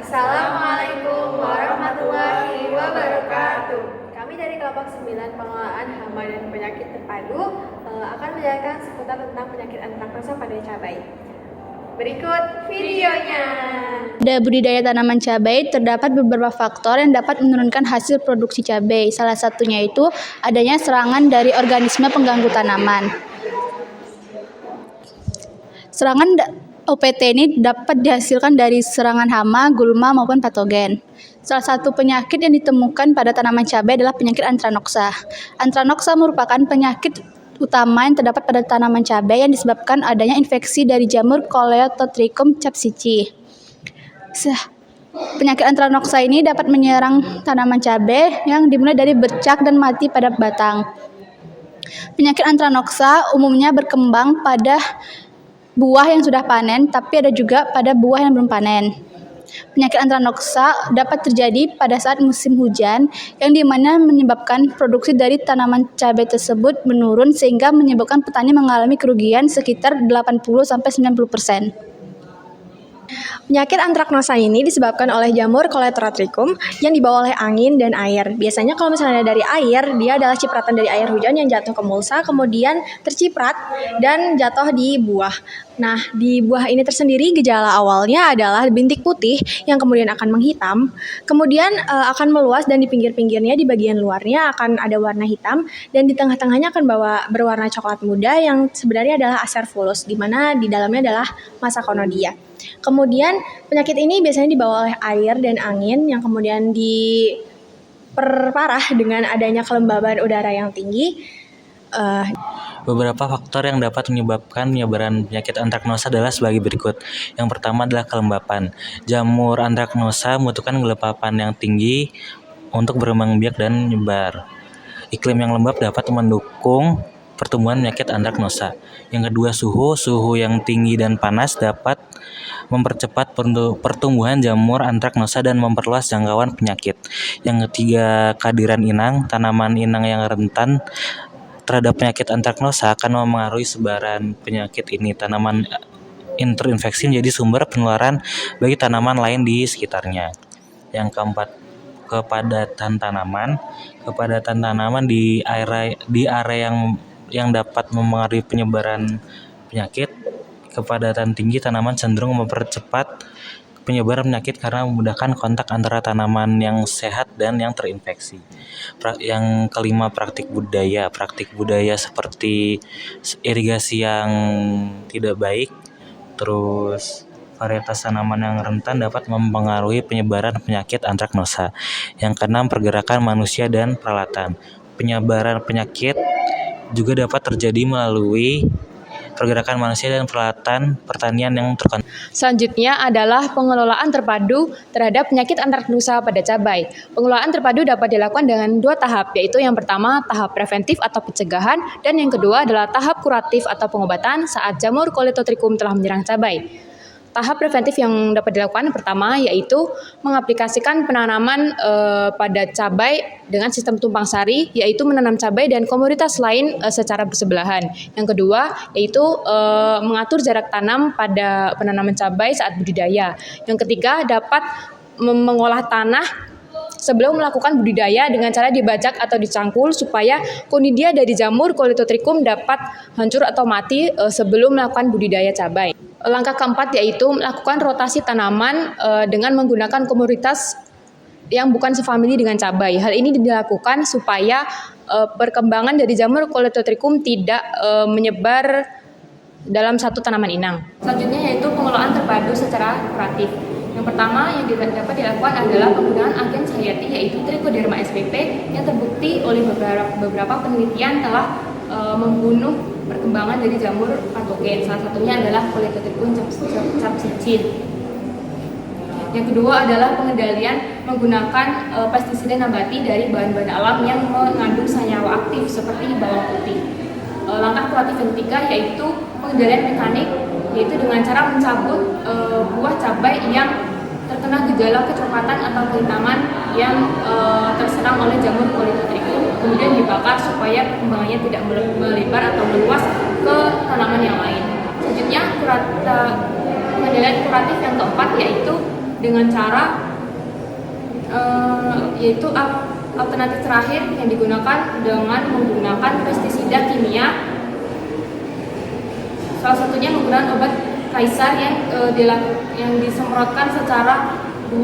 Assalamualaikum warahmatullahi wabarakatuh. Kami dari kelompok 9 pengelolaan hama dan penyakit terpadu akan menjelaskan seputar tentang penyakit antraknosa pada cabai. Berikut videonya. Pada budidaya tanaman cabai, terdapat beberapa faktor yang dapat menurunkan hasil produksi cabai. Salah satunya itu adanya serangan dari organisme pengganggu tanaman. Serangan OPT ini dapat dihasilkan dari serangan hama, gulma, maupun patogen. Salah satu penyakit yang ditemukan pada tanaman cabai adalah penyakit antraknosa. Antraknosa merupakan penyakit utama yang terdapat pada tanaman cabai yang disebabkan adanya infeksi dari jamur Coleotrichum capsicum. Penyakit antraknosa ini dapat menyerang tanaman cabai yang dimulai dari bercak dan mati pada batang. Penyakit antraknosa umumnya berkembang pada buah yang sudah panen, tapi ada juga pada buah yang belum panen. Penyakit antraknosa dapat terjadi pada saat musim hujan, yang dimana menyebabkan produksi dari tanaman cabai tersebut menurun sehingga menyebabkan petani mengalami kerugian sekitar 80-90%. Penyakit antraknosa ini disebabkan oleh jamur Coleotrichum yang dibawa oleh angin dan air. Biasanya kalau misalnya dari air, dia adalah cipratan dari air hujan yang jatuh ke mulsa, kemudian terciprat dan jatuh di buah. Nah, di buah ini tersendiri gejala awalnya adalah bintik putih yang kemudian akan menghitam, kemudian akan meluas dan di pinggir-pinggirnya di bagian luarnya akan ada warna hitam dan di tengah-tengahnya akan berwarna coklat muda yang sebenarnya adalah acervulus, di mana di dalamnya adalah massa conodia. Kemudian penyakit ini biasanya dibawa oleh air dan angin yang kemudian diperparah dengan adanya kelembaban udara yang tinggi. Beberapa faktor yang dapat menyebabkan penyebaran penyakit antraknosa adalah sebagai berikut. Yang pertama adalah kelembapan. Jamur antraknosa membutuhkan kelembapan yang tinggi untuk berkembang biak dan menyebar. Iklim yang lembab dapat mendukung pertumbuhan penyakit antraknosa. Yang kedua, suhu yang tinggi dan panas dapat mempercepat pertumbuhan jamur antraknosa dan memperluas jangkauan penyakit. Yang ketiga, kehadiran inang. Tanaman inang yang rentan terhadap penyakit antraknosa akan memengaruhi sebaran penyakit ini. Tanaman terinfeksi menjadi sumber penularan bagi tanaman lain di sekitarnya. Yang keempat, kepadatan tanaman. Kepadatan tanaman di area yang dapat memengaruhi penyebaran penyakit. Kepadatan tinggi tanaman cenderung mempercepat penyebaran penyakit karena memudahkan kontak antara tanaman yang sehat dan yang terinfeksi. Yang kelima, praktik budaya. Praktik budaya seperti irigasi yang tidak baik, terus varietas tanaman yang rentan dapat mempengaruhi penyebaran penyakit antraknosa. Yang keenam, pergerakan manusia dan peralatan. Penyebaran penyakit juga dapat terjadi melalui pergerakan manusia dan peralatan pertanian yang terkontaminasi. Selanjutnya adalah pengelolaan terpadu terhadap penyakit antraknosa pada cabai. Pengelolaan terpadu dapat dilakukan dengan 2 tahap, yaitu yang pertama tahap preventif atau pencegahan, dan yang kedua adalah tahap kuratif atau pengobatan saat jamur Coleotrichum telah menyerang cabai. Tahap preventif yang dapat dilakukan pertama yaitu mengaplikasikan penanaman pada cabai dengan sistem tumpang sari, yaitu menanam cabai dan komoditas lain secara bersebelahan. Yang kedua yaitu mengatur jarak tanam pada penanaman cabai saat budidaya. Yang ketiga dapat mengolah tanah sebelum melakukan budidaya dengan cara dibajak atau dicangkul supaya konidia dari jamur Coleotrichum dapat hancur atau mati sebelum melakukan budidaya cabai. Langkah keempat yaitu melakukan rotasi tanaman dengan menggunakan komoditas yang bukan sefamili dengan cabai. Hal ini dilakukan supaya perkembangan dari jamur Coleotrichum tidak menyebar dalam satu tanaman inang. Selanjutnya yaitu pengelolaan terpadu secara kuratif. Yang pertama yang dapat dilakukan adalah penggunaan agen hayati yaitu Trichoderma spp yang terbukti oleh beberapa penelitian telah membunuh perkembangan dari jamur patogen. Salah satunya adalah Coleotrichum capsicum. Yang kedua adalah pengendalian menggunakan pestisida nabati dari bahan-bahan alam yang mengandung senyawa aktif seperti bawang putih. Langkah kuratif yang ketiga yaitu pengendalian mekanik, yaitu dengan cara mencabut buah cabai yang terkena gejala kecoklatan atau kehitaman yang terserang oleh jamur Coleotrichum, kemudian dibakar supaya perkembangannya tidak melebar atau meluas ke tanaman yang lain. Selanjutnya pengendalian kuratif yang keempat yaitu dengan cara yaitu alternatif terakhir yang digunakan dengan menggunakan pestisida kimia. Salah satunya menggunakan obat kaisar yang disemprotkan secara 1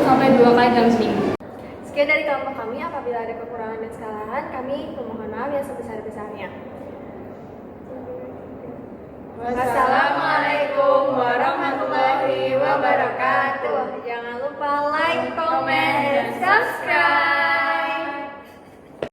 sampai 2 kali dalam seminggu. Sekian dari kelompok kami. Apabila ada kekurangan dan kesalahan, kami memohon maaf yang sebesar-besarnya. Wassalamualaikum warahmatullahi wabarakatuh. Jangan lupa like, comment, dan subscribe.